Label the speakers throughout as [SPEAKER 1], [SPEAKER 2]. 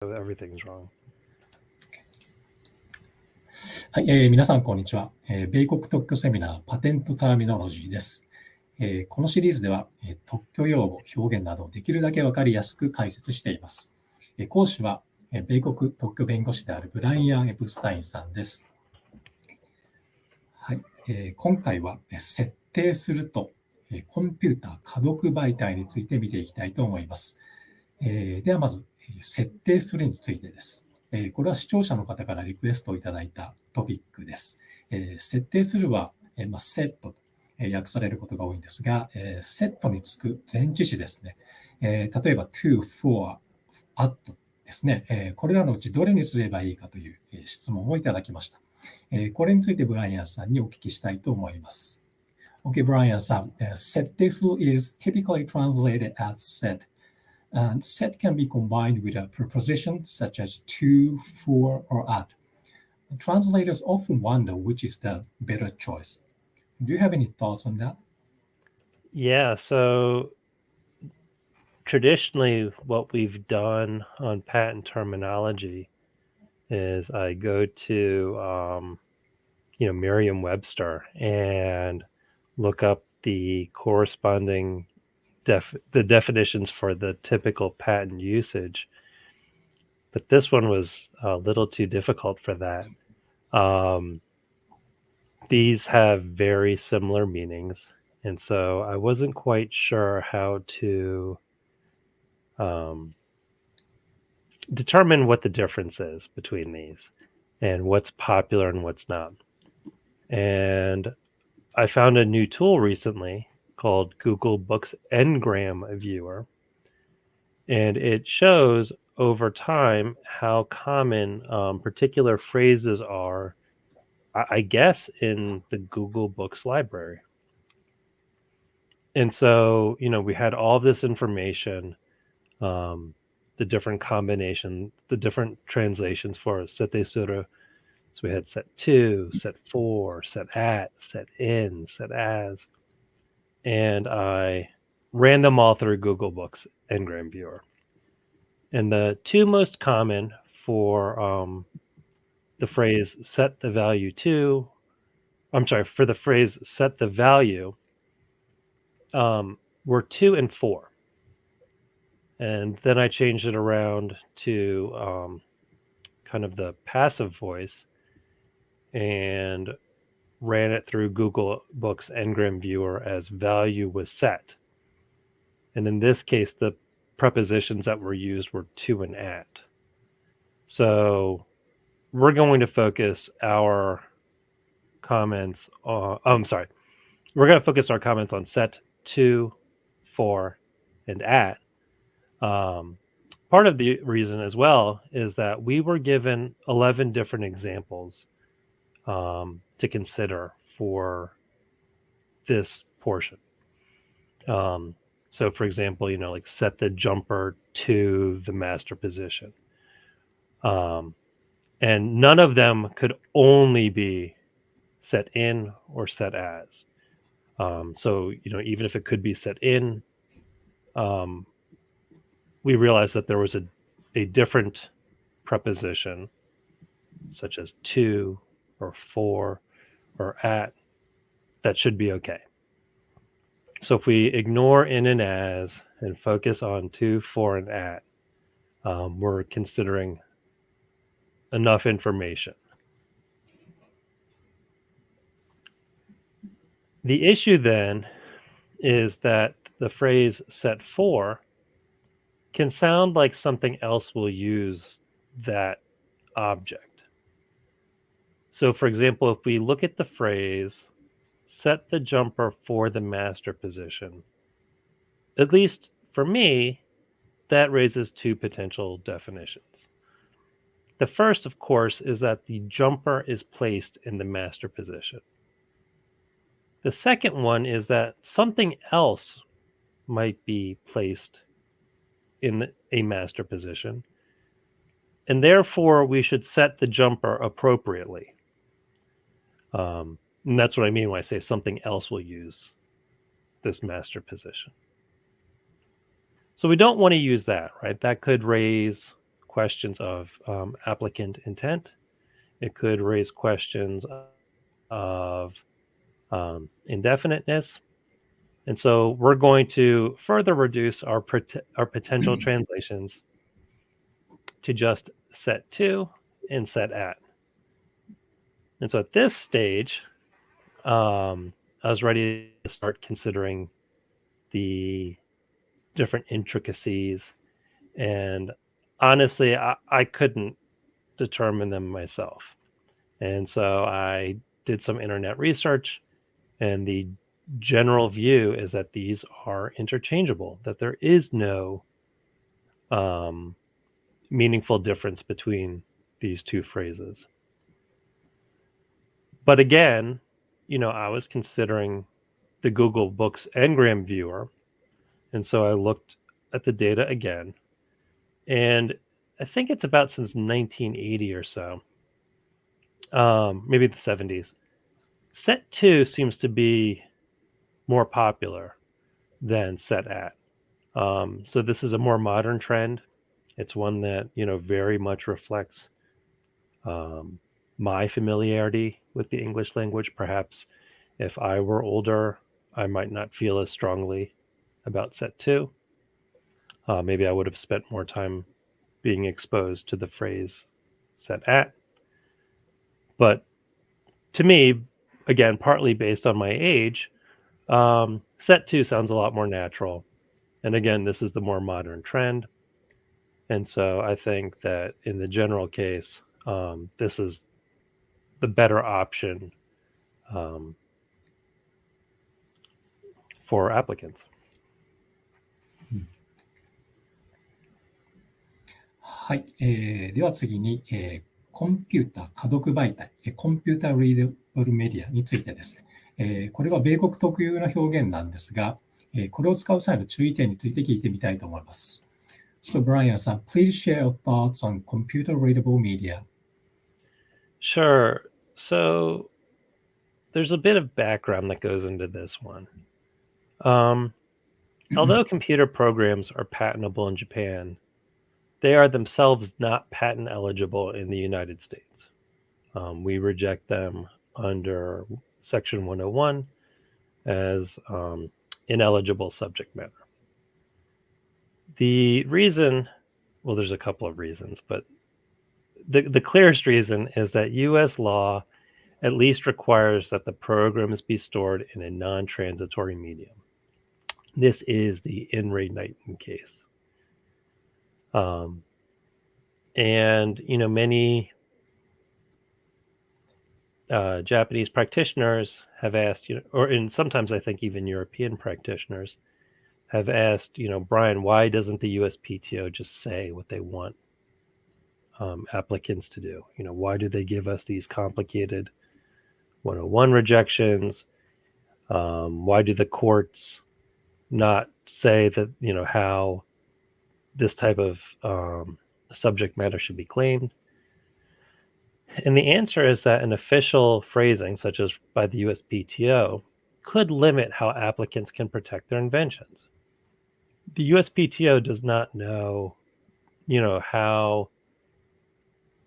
[SPEAKER 1] Everything's wrong.
[SPEAKER 2] はい、皆さんこんにちは、米国特許セミナーパテントターミノロジーです。このシリーズでは、特許用語、表現などをできるだけわかりやすく解説しています。講師は、米国特許弁護士であるブライアン・エプスタインさんです。はい、今回は、設定すると、コンピューター可読媒体について見ていきたいと思います。ではまず、設定するについてです。これは視聴者の方からリクエストをいただいたトピックです。設定するは、セットと訳されることが多いんですが、セットにつく前置詞ですね。例えば to, for, at ですね。これらのうちどれにすればいいかという質問をいただきました。これについてブライアンさんにお聞きしたいと思います。Okay, Brian さん、設定する is typically translated as set.And set can be combined with a preposition such as to, for, or at. Translators often wonder which is the better choice. Do you have any thoughts on that?
[SPEAKER 1] Yeah, so traditionally what we've done on patent terminology is I go to Merriam-Webster and look up the corresponding the definitions for the typical patent usage. But this one was a little too difficult for that. These have very similar meanings, and so I wasn't quite sure how to determine what the difference is between these and what's popular and what's not. And I found a new tool recently called Google Books Ngram Viewer, and it shows over time how common particular phrases are, I guess, in the Google Books library. And so, we had all this information, the different combinations, the different translations for sete sura. So we had set to, set for, set at, set in, set as. And I ran them all through Google Books Ngram Viewer. And the two most common for the phrase set the value to, for the phrase set the value, were 2 and 4. And then I changed it around to kind of the passive voice and ran it through Google Books Ngram Viewer as value was set. And in this case, the prepositions that were used were to and at. So we're going to focus our comments on, we're going to focus our comments on set, to, for, and at. Part of the reason as well is that we were given 11 different examples to consider for this portion. So for example, like set the jumper to the master position. And none of them could only be set in or set as. So, even if it could be set in, we realized that there was a different preposition, such as to or for or at, that should be okay. So if we ignore in and as and focus on to, for, and at, we're considering enough information. The issue then is that the phrase set for can sound like something else will use that object. So for example, if we look at the phrase set the jumper for the master position, at least for me, that raises two potential definitions. The first, of course, is that the jumper is placed in the master position. The second one is that something else might be placed in a master position, and therefore we should set the jumper appropriately. And that's what I mean when I say something else will use this master position. So we don't want to use that, right? That could raise questions of applicant intent. It could raise questions of indefiniteness. And so we're going to further reduce our potential translations to just set to and set at. And so at this stage, I was ready to start considering the different intricacies. And honestly, I couldn't determine them myself. And so I did some internet research, and the general view is that these are interchangeable, that there is no um, meaningful difference between these two phrases. But again, I was considering the Google Books Ngram viewer, and so I looked at the data again, and I think it's about since 1980 or so, maybe the 70s. Set to seems to be more popular than set at. So this is a more modern trend. It's one that very much reflects um, my familiarity with the English language. Perhaps if I were older, I might not feel as strongly about set to. Maybe I would have spent more time being exposed to the phrase set at. But to me, again, partly based on my age, set to sounds a lot more natural. And again, this is the more modern trend. And so I think that in the general case, this is the better option um, for applicants.
[SPEAKER 2] はい。では次に、コンピュータ可読媒体、コンピュータリーダブルメディアについてですね。これは米国特有の表現なんですが、これを使う際の注意点について聞いてみたいと思います。So Brian さん、please share your thoughts on computer readable media.
[SPEAKER 1] Sure. So there's a bit of background that goes into this one. Although computer programs are patentable in Japan, they are themselves not patent eligible in the United States. We reject them under Section 101 as ineligible subject matter. The reason, well, there's a couple of reasons, but the clearest reason is that U.S. law at least requires that the programs be stored in a non-transitory medium. This is the In re Knighton case. And many Japanese practitioners have asked, and sometimes I think even European practitioners have asked, Brian, why doesn't the USPTO just say what they want applicants to do? Why do they give us these complicated 101 rejections? Why do the courts not say that, how this type of subject matter should be claimed? And the answer is that an official phrasing, such as by the USPTO, could limit how applicants can protect their inventions. The USPTO does not know, how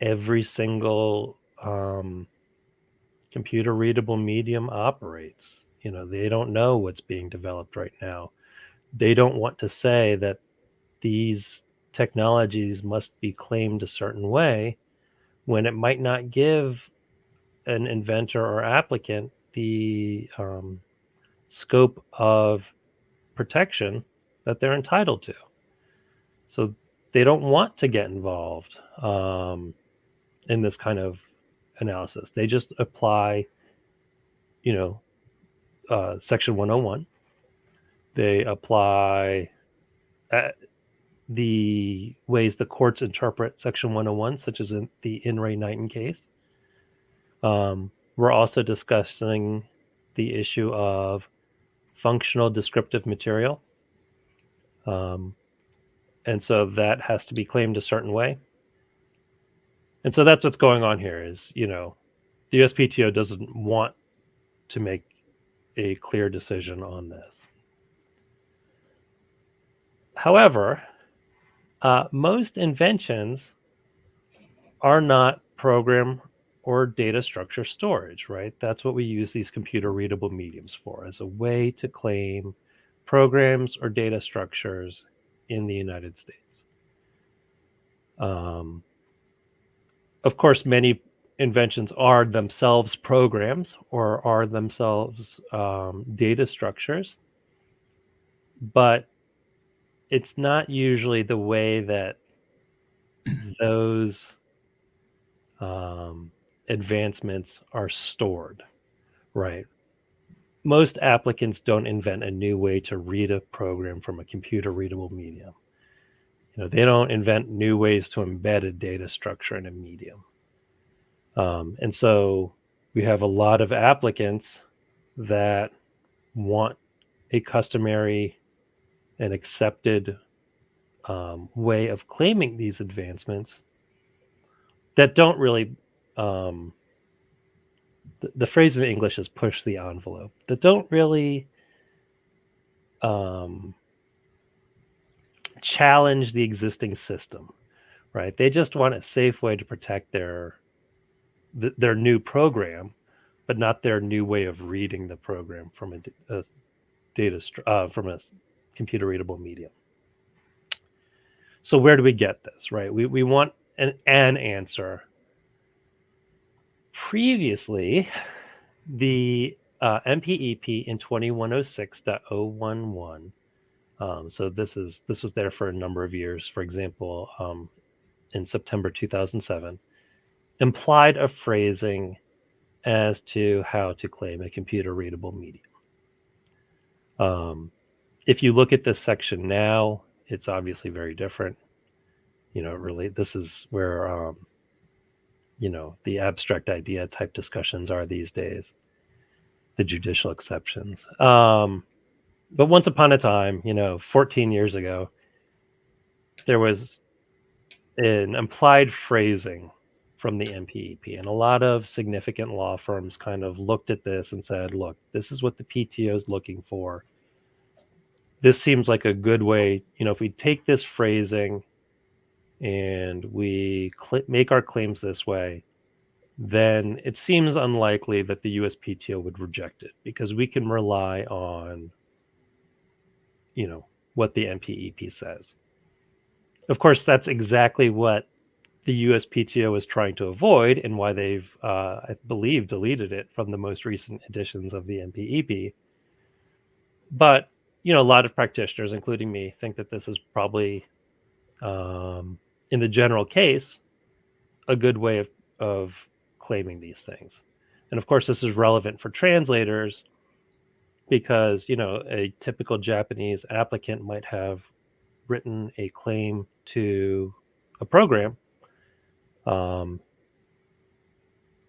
[SPEAKER 1] every single computer readable medium operates. They don't know what's being developed right now. They don't want to say that these technologies must be claimed a certain way when it might not give an inventor or applicant the scope of protection that they're entitled to. So they don't want to get involved in this kind of analysis. They just apply, Section 101. They apply the ways the courts interpret Section 101, such as in the In re Knighton case. We're also discussing the issue of functional descriptive material. And so that has to be claimed a certain way. And so that's what's going on here is, the USPTO doesn't want to make a clear decision on this. However, most inventions are not program or data structure storage, right? That's what we use these computer readable mediums for, as a way to claim programs or data structures in the United States. Of course, many inventions are themselves programs or are themselves data structures, but it's not usually the way that those advancements are stored, right? Most applicants don't invent a new way to read a program from a computer readable medium. They don't invent new ways to embed a data structure in a medium. And so we have a lot of applicants that want a customary and accepted way of claiming these advancements that don't really, the phrase in English is push the envelope, that don't really um, challenge the existing system, right? They just want a safe way to protect their new program, but not their new way of reading the program from a data from a computer readable medium. So where do we get this, right? We want an answer. Previously, the MPEP in 2106.011. So this was there for a number of years. For example, in September 2007, implied a phrasing as to how to claim a computer readable medium. If you look at this section now, it's obviously very different. Really, this is where the abstract idea type discussions are these days, the judicial exceptions. But once upon a time, 14 years ago, there was an implied phrasing from the MPEP, and a lot of significant law firms kind of looked at this and said, look, this is what the PTO is looking for. This seems like a good way, if we take this phrasing and we make our claims this way, then it seems unlikely that the USPTO would reject it, because we can rely on, what the MPEP says. Of course, that's exactly what the USPTO is trying to avoid, and why they've, I believe, deleted it from the most recent editions of the MPEP. But, a lot of practitioners, including me, think that this is probably, in the general case, a good way of claiming these things. And of course, this is relevant for translators because, a typical Japanese applicant might have written a claim to a program.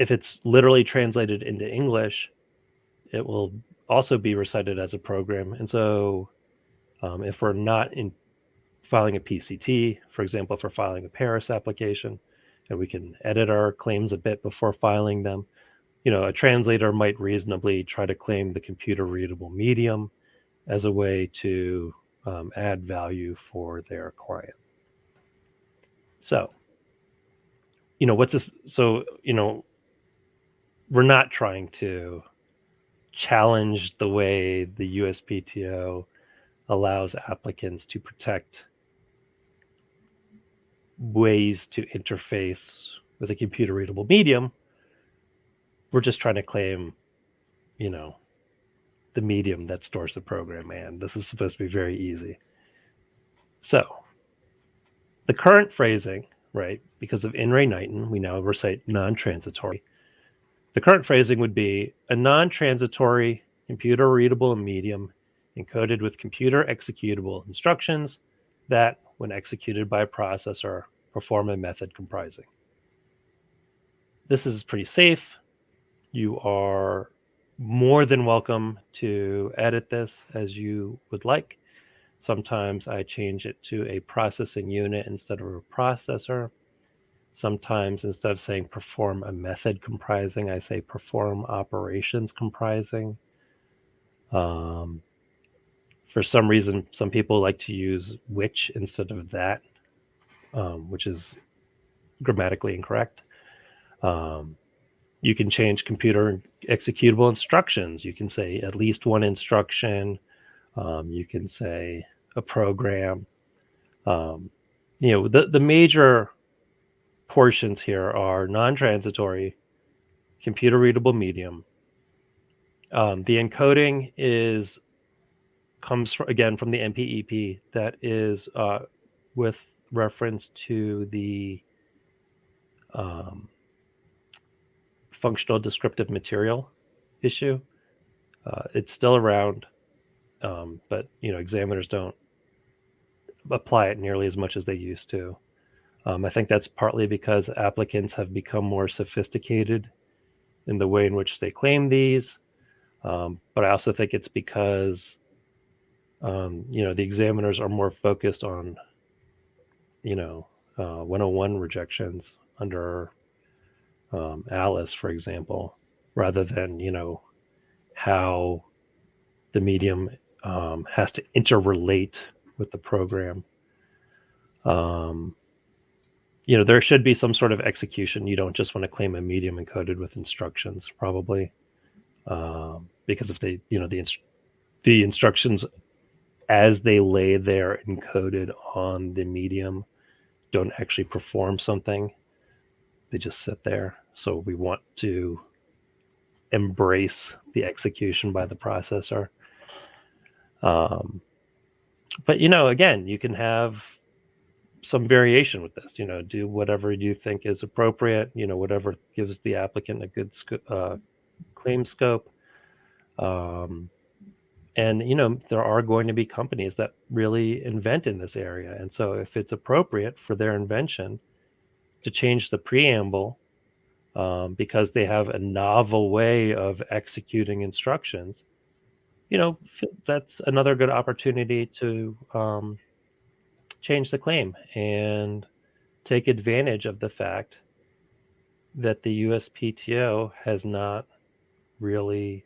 [SPEAKER 1] If it's literally translated into English, it will also be recited as a program. And so if we're not filing a PCT, for example, if we're filing a Paris application, and we can edit our claims a bit before filing them, a translator might reasonably try to claim the computer readable medium as a way to add value for their client. So, what's this? So, we're not trying to challenge the way the USPTO allows applicants to protect ways to interface with a computer readable medium. We're just trying to claim, the medium that stores the program, and this is supposed to be very easy. So the current phrasing, right, because of In re Knighton, we now recite non-transitory. The current phrasing would be a non-transitory computer readable medium encoded with computer executable instructions that, when executed by a processor, perform a method comprising. This is pretty safe. You are more than welcome to edit this as you would like. Sometimes I change it to a processing unit instead of a processor. Sometimes instead of saying perform a method comprising, I say perform operations comprising. For some reason, some people like to use which instead of that, which is grammatically incorrect. You can change computer executable instructions. You can say at least one instruction. You can say a program. The major portions here are non-transitory, computer readable medium. The encoding comes again from the MPEP. That is with reference to the functional descriptive material issue. It's still around, but examiners don't apply it nearly as much as they used to. I think that's partly because applicants have become more sophisticated in the way in which they claim these, but I also think it's because the examiners are more focused on 101 rejections under Alice, for example, rather than how the medium has to interrelate with the program. There should be some sort of execution. You don't just want to claim a medium encoded with instructions, probably, because if they, the instructions as they lay there encoded on the medium don't actually perform something. They just sit there. So we want to embrace the execution by the processor. But again, you can have some variation with this. Do whatever you think is appropriate. Whatever gives the applicant a good claim scope. And there are going to be companies that really invent in this area, and so if it's appropriate for their invention to change the preamble because they have a novel way of executing instructions, that's another good opportunity to change the claim and take advantage of the fact that the USPTO has not really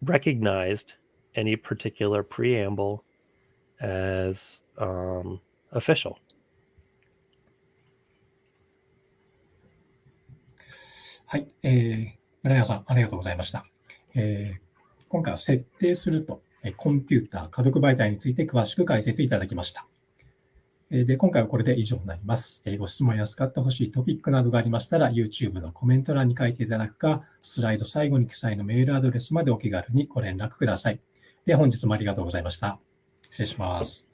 [SPEAKER 1] recognized any particular preamble as official.
[SPEAKER 2] はい、村山さん、ありがとうございました。今回は設定すると、コンピューター、可読媒体について詳しく解説いただきました。で、今回はこれで以上になります。ご質問や使ってほしいトピックなどがありましたら、YouTube のコメント欄に書いていただくか、スライド最後に記載のメールアドレスまでお気軽にご連絡ください。で、本日もありがとうございました。失礼します。